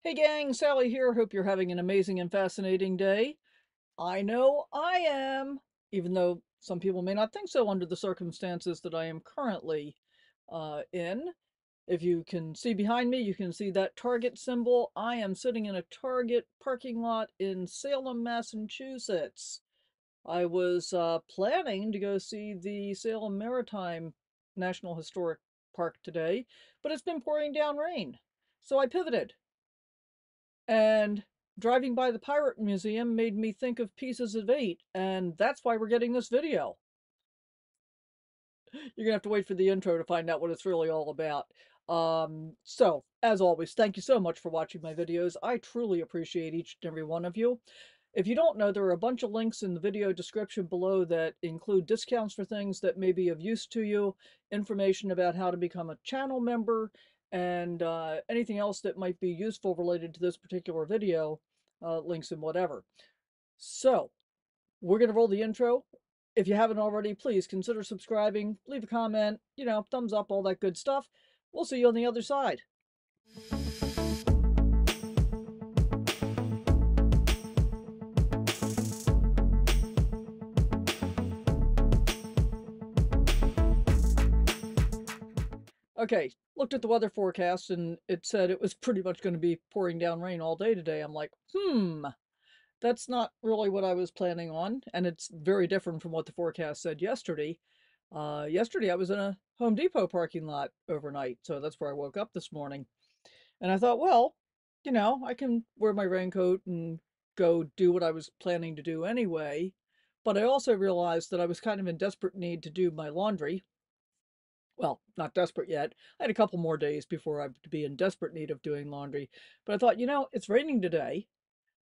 Hey gang, Sally here. Hope you're having an amazing and fascinating day. I know I am, even though some people may not think so under the circumstances that I am currently in. If you can see behind me, you can see that Target symbol. I am sitting in a Target parking lot in Salem, Massachusetts. I was planning to go see the Salem Maritime National Historic Park today, but it's been pouring down rain. So I pivoted. And driving by the Pirate Museum made me think of Pieces of Eight, and that's why we're getting this video. You're gonna have to wait for the intro to find out what it's really all about. So, as always, thank you so much for watching my videos. I truly appreciate each and every one of you. If you don't know, there are a bunch of links in the video description below that include discounts for things that may be of use to you, information about how to become a channel member, and anything else that might be useful related to this particular video, links and whatever. So, we're going to roll the intro. If you haven't already, please consider subscribing, leave a comment, thumbs up, all that good stuff. We'll see you on the other side. Okay, looked at the weather forecast and it said it was pretty much going to be pouring down rain all day today. I'm like, that's not really what I was planning on. And it's very different from what the forecast said yesterday. Yesterday I was in a Home Depot parking lot overnight, so that's where I woke up this morning. And I thought, well, I can wear my raincoat and go do what I was planning to do anyway. But I also realized that I was kind of in desperate need to do my laundry. Well, not desperate yet. I had a couple more days before I would be in desperate need of doing laundry. But I thought, it's raining today.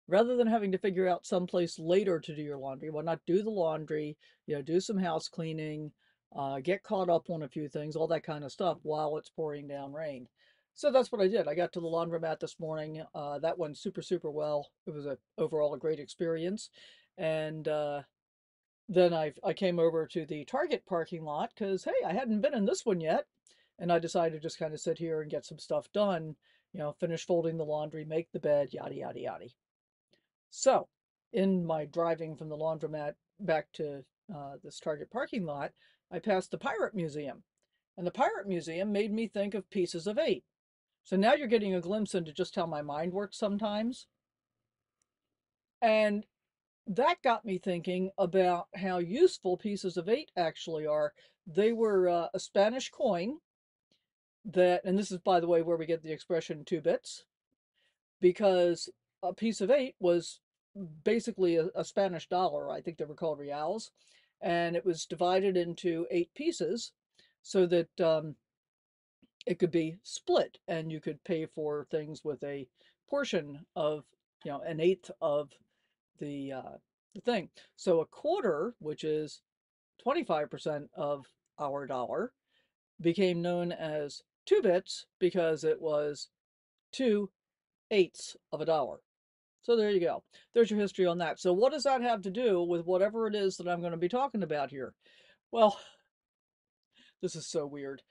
Rather than having to figure out someplace later to do your laundry, why not do the laundry, do some house cleaning, get caught up on a few things, all that kind of stuff while it's pouring down rain. So that's what I did. I got to the laundromat this morning. That went super, super well. It was overall a great experience. And then I came over to the Target parking lot because, hey, I hadn't been in this one yet. And I decided to just kind of sit here and get some stuff done, finish folding the laundry, make the bed, yada, yada, yada. So, in my driving from the laundromat back to this Target parking lot, I passed the Pirate Museum. And the Pirate Museum made me think of Pieces of Eight. So now you're getting a glimpse into just how my mind works sometimes. And that got me thinking about how useful Pieces of Eight actually are. They were a Spanish coin that, and this is, by the way, where we get the expression 2 bits, because a piece of eight was basically a Spanish dollar. I think they were called reals, and it was divided into 8 pieces so that it could be split, and you could pay for things with a portion of, an eighth of the thing. So a quarter, which is 25% of our dollar, became known as 2 bits because it was 2/8 of a dollar. So there you go. There's your history on that. So what does that have to do with whatever it is that I'm going to be talking about here? Well, this is so weird.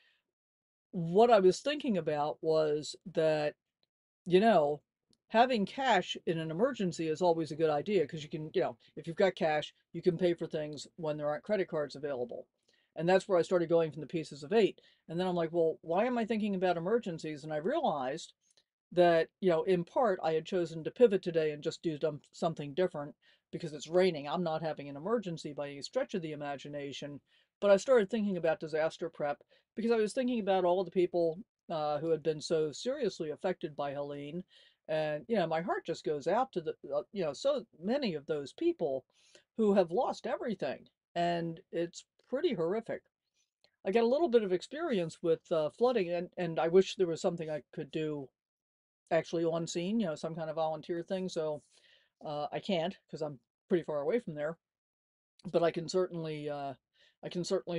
What I was thinking about was that, you know, having cash in an emergency is always a good idea because you can, if you've got cash, you can pay for things when there aren't credit cards available. And that's where I started going from the Pieces of Eight. And then I'm like, well, why am I thinking about emergencies? And I realized that, in part I had chosen to pivot today and just do something different because it's raining. I'm not having an emergency by any stretch of the imagination, but I started thinking about disaster prep because I was thinking about all the people who had been so seriously affected by Helene. And, my heart just goes out to so many of those people who have lost everything. And it's pretty horrific. I got a little bit of experience with flooding, and I wish there was something I could do actually on scene, some kind of volunteer thing. So I can't because I'm pretty far away from there. But I can certainly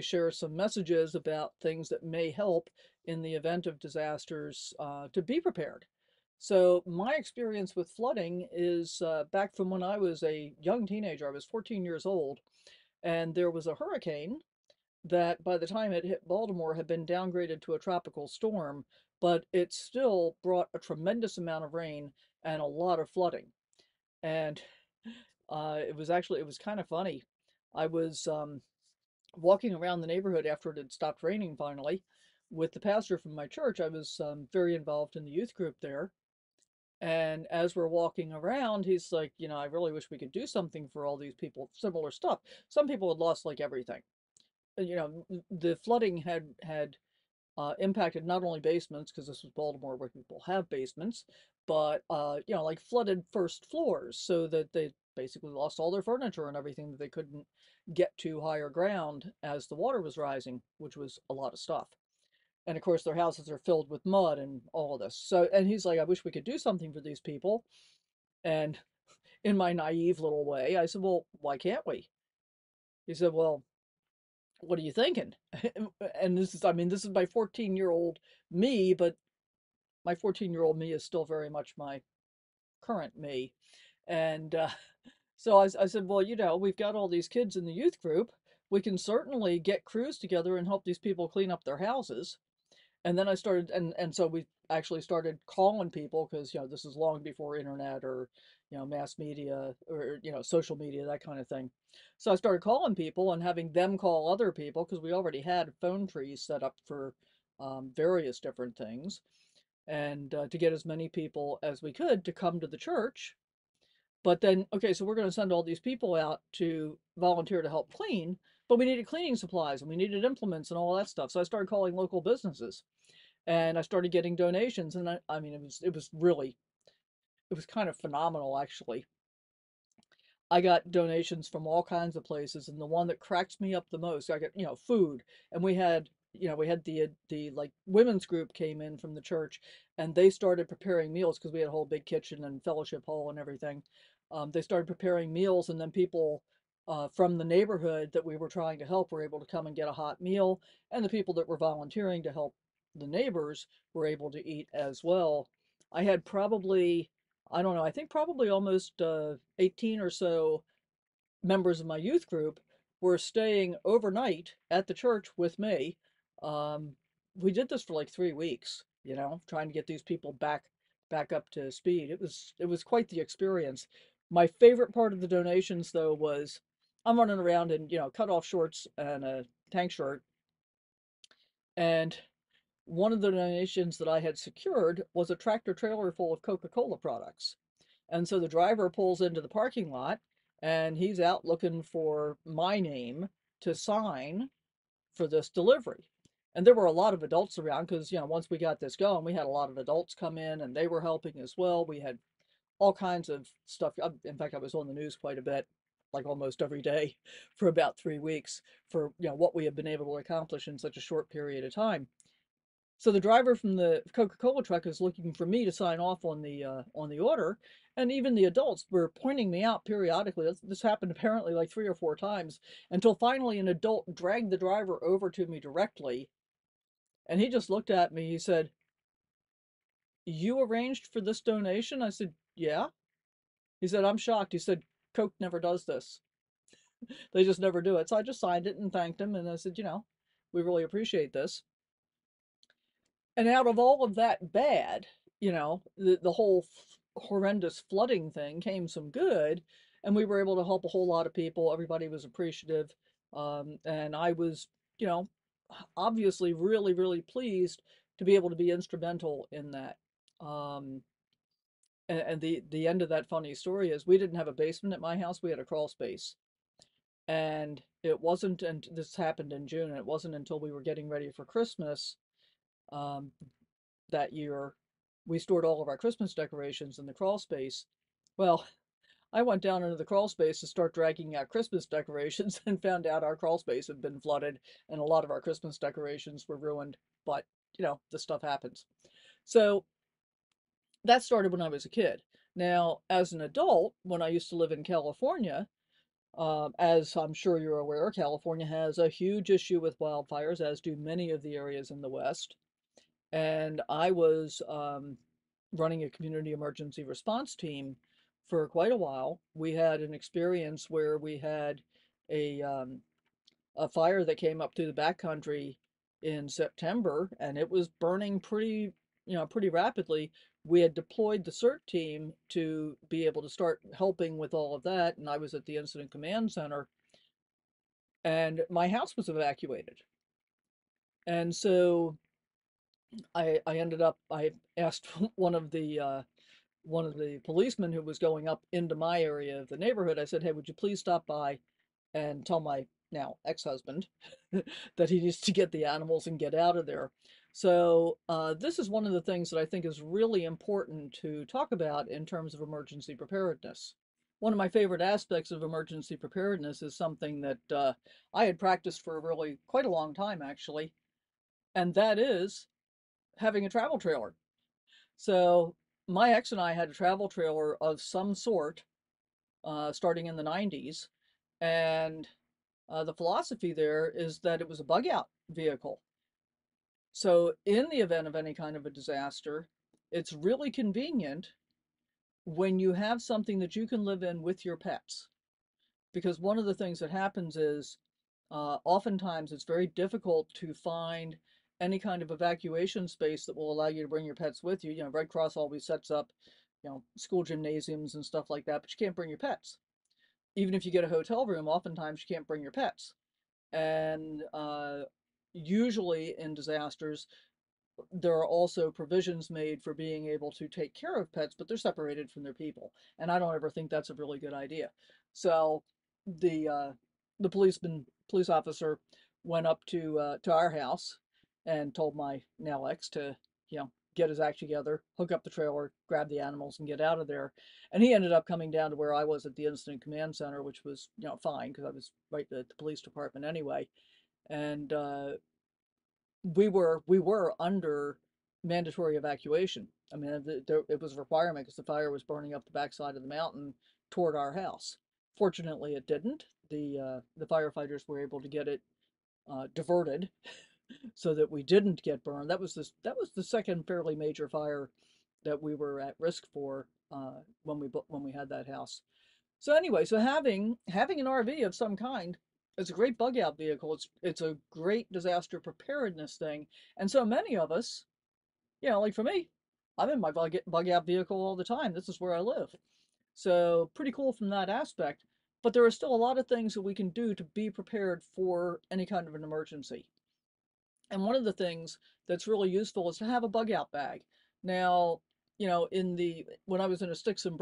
share some messages about things that may help in the event of disasters to be prepared. So my experience with flooding is back from when I was a young teenager. I was 14 years old, and there was a hurricane that by the time it hit Baltimore had been downgraded to a tropical storm, but it still brought a tremendous amount of rain and a lot of flooding. And it was kind of funny. I was walking around the neighborhood after it had stopped raining finally with the pastor from my church. I was very involved in the youth group there. And as we're walking around, he's like, I really wish we could do something for all these people, similar stuff. Some people had lost like everything. The flooding had impacted not only basements, because this was Baltimore where people have basements, but like flooded first floors, so that they basically lost all their furniture and everything that they couldn't get to higher ground as the water was rising, which was a lot of stuff. And of course, their houses are filled with mud and all of this. So, and he's like, I wish we could do something for these people. And in my naive little way, I said, well, why can't we? He said, well, what are you thinking? And this is my 14-year-old me, but my 14-year-old me is still very much my current me. And so I said, well, we've got all these kids in the youth group. We can certainly get crews together and help these people clean up their houses. And then I started, and so we actually started calling people because, this is long before internet or, mass media or, social media, that kind of thing. So I started calling people and having them call other people because we already had phone trees set up for various different things and to get as many people as we could to come to the church. But then, okay, so we're going to send all these people out to volunteer to help clean, but we needed cleaning supplies and we needed implements and all that stuff. So I started calling local businesses and I started getting donations. And I mean, it was kind of phenomenal actually. I got donations from all kinds of places, and the one that cracks me up the most, I got, food, and we had the like women's group came in from the church, and they started preparing meals because we had a whole big kitchen and fellowship hall and everything. They started preparing meals, and then people from the neighborhood that we were trying to help were able to come and get a hot meal, and the people that were volunteering to help the neighbors were able to eat as well. I had probably I don't know, I think probably almost 18 or so members of my youth group were staying overnight at the church with me. Um, we did this for like 3 weeks, trying to get these people back up to speed. It was quite the experience. My favorite part of the donations though was I'm running around in, cut off shorts and a tank shirt, and one of the donations that I had secured was a tractor trailer full of Coca-Cola products. And so the driver pulls into the parking lot and he's out looking for my name to sign for this delivery. And there were a lot of adults around because, once we got this going, we had a lot of adults come in and they were helping as well. We had all kinds of stuff. In fact, I was on the news quite a bit, like almost every day for about 3 weeks for, what we had been able to accomplish in such a short period of time. So the driver from the Coca-Cola truck is looking for me to sign off on the order, and even the adults were pointing me out periodically. This happened apparently like 3 or 4 times until finally an adult dragged the driver over to me directly, and he just looked at me. He said, "You arranged for this donation?" I said, "Yeah." He said, "I'm shocked." He said, "Coke never does this. They just never do it." So I just signed it and thanked him, and I said, "We really appreciate this." And out of all of that bad, the whole horrendous flooding thing came some good, and we were able to help a whole lot of people. Everybody was appreciative, and I was, you know, obviously really, really pleased to be able to be instrumental in that. Um, and the end of that funny story is we didn't have a basement at my house; we had a crawl space. And it wasn't, and this happened in June, and it wasn't until we were getting ready for Christmas um, that year, we stored all of our Christmas decorations in the crawl space. Well, I went down into the crawl space to start dragging out Christmas decorations and found out our crawl space had been flooded and a lot of our Christmas decorations were ruined. But, this stuff happens. So that started when I was a kid. Now, as an adult, when I used to live in California, as I'm sure you're aware, California has a huge issue with wildfires, as do many of the areas in the West. And I was running a community emergency response team for quite a while. We had an experience where we had a a fire that came up through the backcountry in September, and it was burning pretty rapidly. We had deployed the CERT team to be able to start helping with all of that, and I was at the incident command center, and my house was evacuated. And so I ended up I asked one of the policemen who was going up into my area of the neighborhood. I said, "Hey, would you please stop by and tell my now ex-husband that he needs to get the animals and get out of there." So this is one of the things that I think is really important to talk about in terms of emergency preparedness. One of my favorite aspects of emergency preparedness is something that I had practiced for really quite a long time, actually, and that is having a travel trailer. So my ex and I had a travel trailer of some sort starting in the 90s, and the philosophy there is that it was a bug out vehicle. So in the event of any kind of a disaster, it's really convenient when you have something that you can live in with your pets. Because one of the things that happens is oftentimes it's very difficult to find any kind of evacuation space that will allow you to bring your pets with you. You know, Red Cross always sets up, school gymnasiums and stuff like that, but you can't bring your pets. Even if you get a hotel room, oftentimes you can't bring your pets. And usually in disasters, there are also provisions made for being able to take care of pets, but they're separated from their people. And I don't ever think that's a really good idea. So the uh, the police officer went up to our house and told my now ex to, get his act together, hook up the trailer, grab the animals, and get out of there. And he ended up coming down to where I was at the incident command center, which was, fine because I was right at the police department anyway. And we were under mandatory evacuation. I mean, it was a requirement because the fire was burning up the backside of the mountain toward our house. Fortunately, it didn't. The firefighters were able to get it diverted so that we didn't get burned. That was the second fairly major fire that we were at risk for when we had that house. So anyway, so having an RV of some kind is a great bug out vehicle. It's a great disaster preparedness thing. And so many of us, like for me, I'm in my bug out vehicle all the time. This is where I live. So pretty cool from that aspect. But there are still a lot of things that we can do to be prepared for any kind of an emergency. And one of the things that's really useful is to have a bug out bag. Now, when I was in a sticks and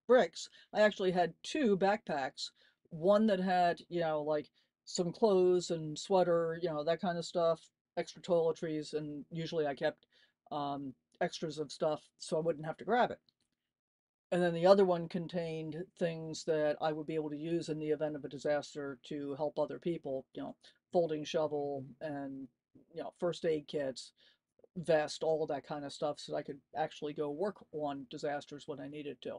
bricks, I actually had two backpacks. One that had, like some clothes and sweater, that kind of stuff, extra toiletries, and usually I kept extras of stuff so I wouldn't have to grab it. And then the other one contained things that I would be able to use in the event of a disaster to help other people, folding shovel and, first aid kits, vest, all of that kind of stuff so I could actually go work on disasters when I needed to.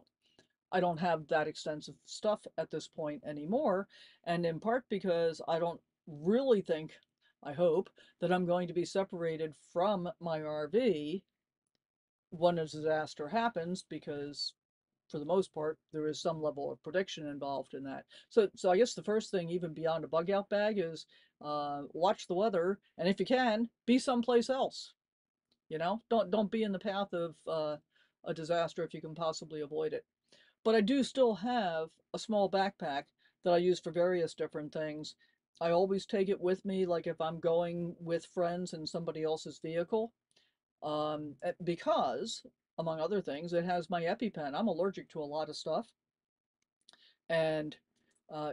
I don't have that extensive stuff at this point anymore, and in part because I don't really think, I hope, that I'm going to be separated from my RV when a disaster happens because for the most part, there is some level of prediction involved in that. So I guess the first thing, even beyond a bug out bag, is watch the weather, and if you can, be someplace else. Don't be in the path of a disaster if you can possibly avoid it. But I do still have a small backpack that I use for various different things. I always take it with me, like if I'm going with friends in somebody else's vehicle because, among other things, it has my EpiPen. I'm allergic to a lot of stuff, and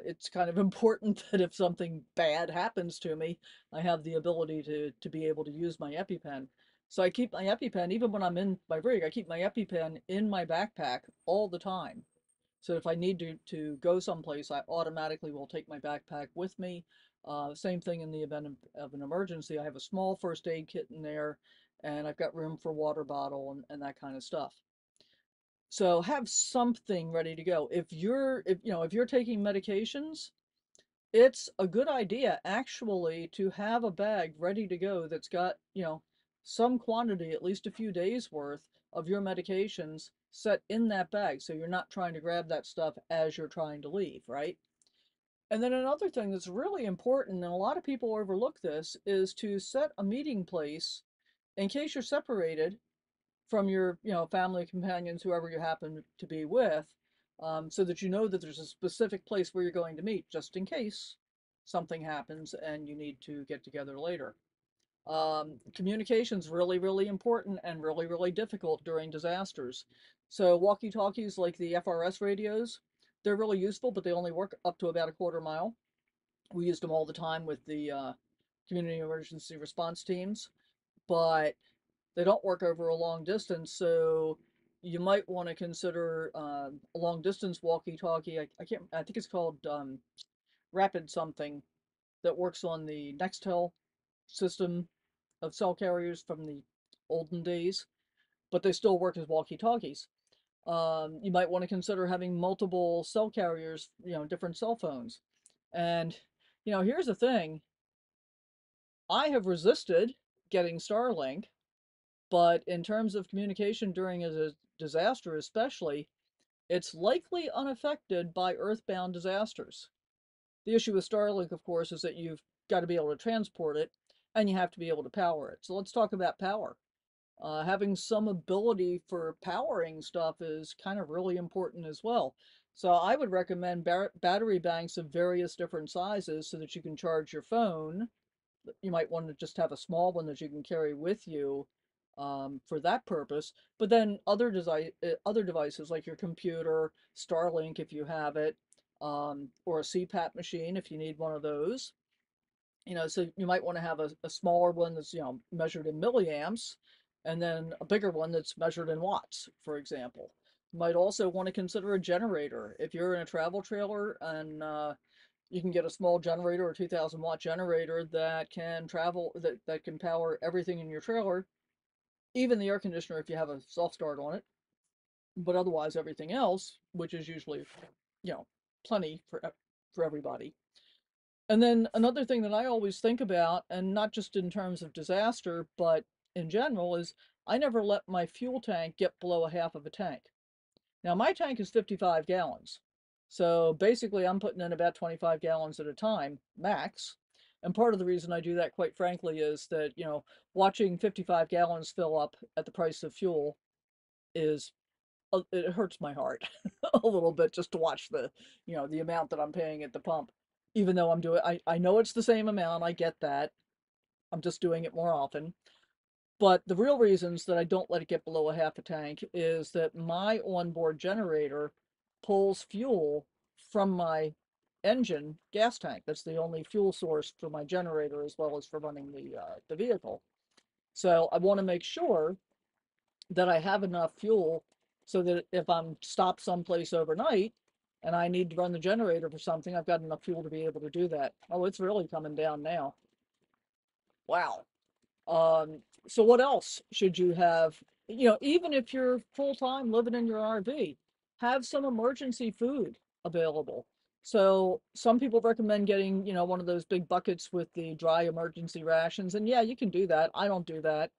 it's kind of important that if something bad happens to me, I have the ability to be able to use my EpiPen. So I keep my EpiPen, even when I'm in my rig, I keep my EpiPen in my backpack all the time. So if I need to go someplace, I automatically will take my backpack with me. Same thing in the event of an emergency. I have a small first aid kit in there, and I've got room for water bottle and that kind of stuff. So have something ready to go. If you're taking medications, it's a good idea actually to have a bag ready to go that's got, some quantity, at least a few days worth of your medications set in that bag. So you're not trying to grab that stuff as you're trying to leave, right? And then another thing that's really important, and a lot of people overlook this, is to set a meeting place in case you're separated from your, family, companions, whoever you happen to be with, so that you know that there's a specific place where you're going to meet, just in case something happens and you need to get together later. Communication's really, really important and really, really difficult during disasters. So walkie-talkies like the FRS radios, they're really useful, but they only work up to about a quarter mile. We used them all the time with the community emergency response teams, but they don't work over a long distance. So you might want to consider a long distance walkie-talkie. I can't. I think it's called Rapid something, that works on the Nextel system of cell carriers from the olden days, but they still work as walkie-talkies. You might want to consider having multiple cell carriers, different cell phones. And, here's the thing. I have resisted getting Starlink, but in terms of communication during a disaster especially, it's likely unaffected by earthbound disasters. The issue with Starlink, of course, is that you've got to be able to transport it and you have to be able to power it. So let's talk about power. Having some ability for powering stuff is kind of really important as well. So I would recommend battery banks of various different sizes so that you can charge your phone. You might want to just have a small one that you can carry with you for that purpose. But then other devices like your computer, Starlink if you have it, or a CPAP machine if you need one of those. So you might want to have a smaller one that's, measured in milliamps, and then a bigger one that's measured in watts, for example. You might also want to consider a generator. If you're in a travel trailer and you can get a small generator or 2,000-watt generator that can power everything in your trailer, even the air conditioner if you have a soft start on it, but otherwise everything else, which is usually, you know, plenty for everybody. And then another thing that I always think about, and not just in terms of disaster, but in general, is I never let my fuel tank get below a half of a tank. Now, my tank is 55 gallons. So basically, I'm putting in about 25 gallons at a time, max. And part of the reason I do that, quite frankly, is that, watching 55 gallons fill up at the price of fuel is, it hurts my heart a little bit just to watch the amount that I'm paying at the pump. Even though I know it's the same amount, I get that. I'm just doing it more often. But the real reasons that I don't let it get below a half a tank is that my onboard generator pulls fuel from my engine gas tank. That's the only fuel source for my generator as well as for running the vehicle. So I want to make sure that I have enough fuel so that if I'm stopped someplace overnight and I need to run the generator for something, I've got enough fuel to be able to do that. Oh, it's really coming down now. Wow. So what else should you have? Even if you're full time living in your RV, have some emergency food available. So some people recommend getting, one of those big buckets with the dry emergency rations. And yeah, you can do that. I don't do that.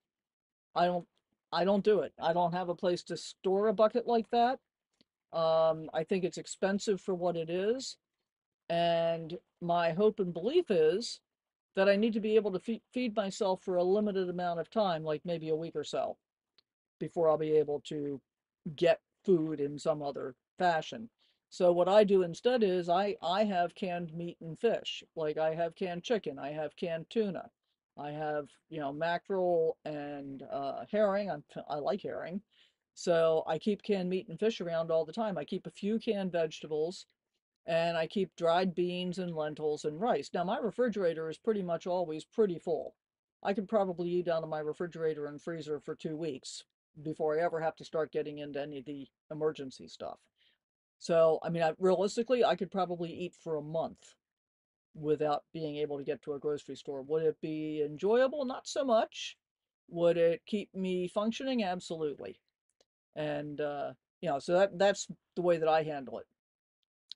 I don't I don't do it. I don't have a place to store a bucket like that. I think it's expensive for what it is. And my hope and belief is that I need to be able to feed myself for a limited amount of time, like maybe a week or so, before I'll be able to get food in some other fashion. So what I do instead is I have canned meat and fish. Like I have canned chicken, I have canned tuna, I have, mackerel and herring. I like herring. So I keep canned meat and fish around all the time. I keep a few canned vegetables and I keep dried beans and lentils and rice. Now, my refrigerator is pretty much always pretty full. I could probably eat out of my refrigerator and freezer for 2 weeks before I ever have to start getting into any of the emergency stuff. So, I mean, realistically, I could probably eat for a month without being able to get to a grocery store. Would it be enjoyable? Not so much. Would it keep me functioning? Absolutely. And so that's the way that I handle it.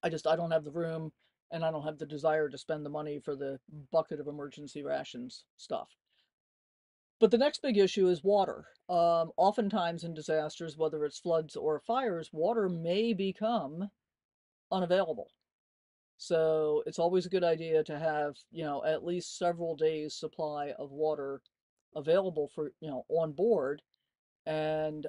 I don't have the room and I don't have the desire to spend the money for the bucket of emergency rations stuff. But the next big issue is water. Oftentimes in disasters, whether it's floods or fires, water may become unavailable. So it's always a good idea to have, at least several days supply of water available for, on board, and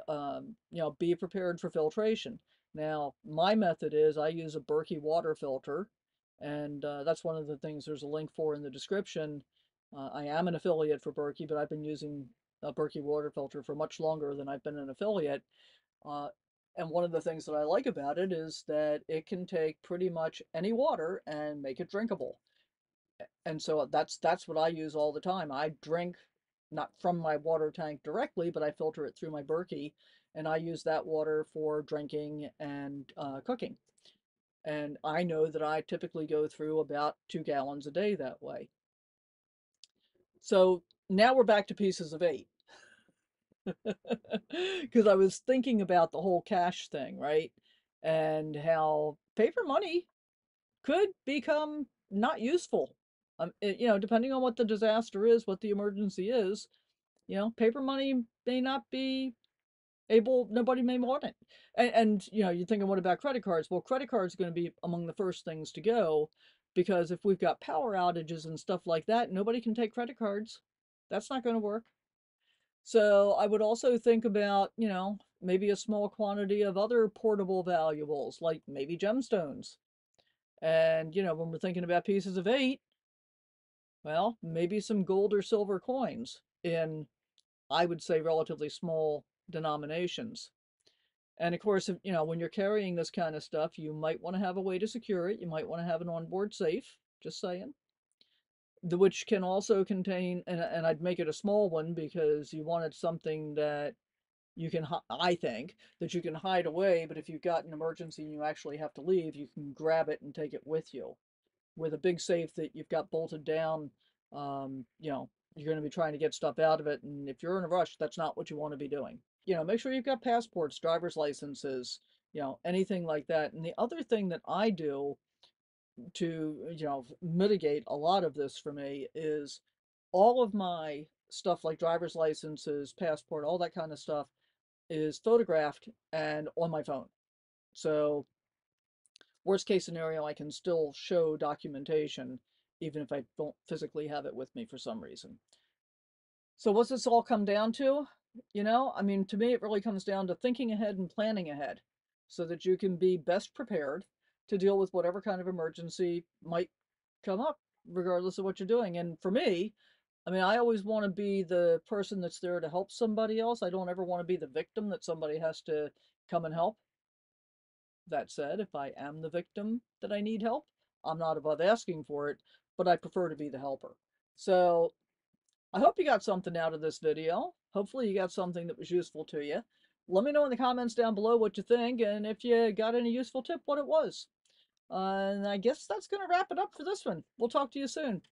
be prepared for filtration. Now, my method is I use a Berkey water filter, and that's one of the things there's a link for in the description. I am an affiliate for Berkey, but I've been using a Berkey water filter for much longer than I've been an affiliate. Uh, and one of the things that I like about it is that it can take pretty much any water and make it drinkable. And so that's what I use all the time. I drink not from my water tank directly, but I filter it through my Berkey, and I use that water for drinking and cooking. And I know that I typically go through about 2 gallons a day that way. So now we're back to pieces of eight. Because I was thinking about the whole cash thing, right? And how paper money could become not useful. Depending on what the disaster is, what the emergency is, paper money may not be able, nobody may want it. And you're thinking, what about credit cards? Well, credit cards are going to be among the first things to go, because if we've got power outages and stuff like that, nobody can take credit cards. That's not going to work. So I would also think about, maybe a small quantity of other portable valuables, like maybe gemstones. And, when we're thinking about pieces of eight, well, maybe some gold or silver coins in, I would say, relatively small denominations. And of course, when you're carrying this kind of stuff, you might want to have a way to secure it. You might want to have an onboard safe, just saying. Which can also contain, and I'd make it a small one because you wanted something that you can, I think, that you can hide away, but if you've got an emergency and you actually have to leave, you can grab it and take it with you. With a big safe that you've got bolted down, you're going to be trying to get stuff out of it. And if you're in a rush, that's not what you want to be doing. Make sure you've got passports, driver's licenses, anything like that. And the other thing that I do to, mitigate a lot of this for me is all of my stuff like driver's licenses, passport, all that kind of stuff is photographed and on my phone. So worst case scenario, I can still show documentation even if I don't physically have it with me for some reason. So what's this all come down to? I mean, to me, it really comes down to thinking ahead and planning ahead so that you can be best prepared to deal with whatever kind of emergency might come up, regardless of what you're doing. And for me, I mean, I always want to be the person that's there to help somebody else. I don't ever want to be the victim that somebody has to come and help. That said, if I am the victim that I need help, I'm not above asking for it, but I prefer to be the helper. So I hope you got something out of this video. Hopefully you got something that was useful to you. Let me know in the comments down below what you think, and if you got any useful tip, what it was. And I guess that's going to wrap it up for this one. We'll talk to you soon.